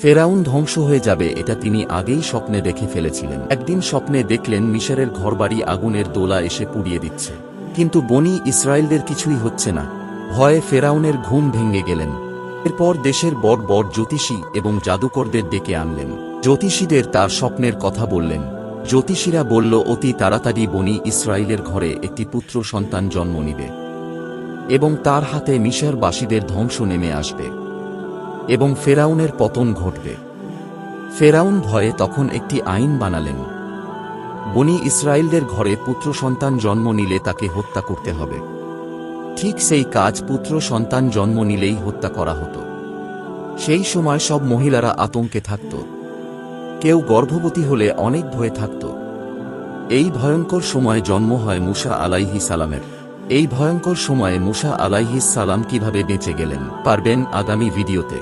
ফেরাউন ধ্বংস হয়ে যাবে এটা তিনি আগেই স্বপ্নে দেখে ফেলেছিলেন। একদিন স্বপ্নে দেখলেন মিশরের ঘরবাড়ি আগুনের দোলা এসে পুড়িয়ে দিচ্ছে, কিন্তু বনি ইসরায়েলদের কিছুই হচ্ছে না। ভয়ে ফেরাউনের ঘুম ভেঙে গেলেন। এরপর দেশের বড় বড় জ্যোতিষী এবং জাদুকরদের ডেকে আনলেন। জ্যোতিষীদের তার স্বপ্নের কথা বললেন। জ্যোতিষীরা বলল অতি তাড়াতাড়ি বনি ইসরায়েলের ঘরে একটি পুত্র সন্তান জন্ম নিবে এবং তার হাতে মিশরবাসীদের ধ্বংস নেমে আসবে এবং ফেরাউনের পতন ঘটবে। ফেরাউন ভয়ে তখন একটি আইন বানালেন, বনি ইসরায়েলদের ঘরে পুত্র সন্তান জন্ম নিলে তাকে হত্যা করতে হবে। ঠিক সেই কাজ, পুত্র সন্তান জন্ম নিলেই হত্যা করা হতো। সেই সময় সব মহিলারা আতঙ্কে থাকত, কেউ গর্ভবতী হলে অনেক ভয়ে থাকত। এই ভয়ঙ্কর সময়ে জন্ম হয় মূসা আলাইহিস সালামের। এই ভয়ঙ্কর সময়ে মূসা আলাইহিস সালাম কিভাবে বেঁচে গেলেন পারবেন আগামী ভিডিওতে।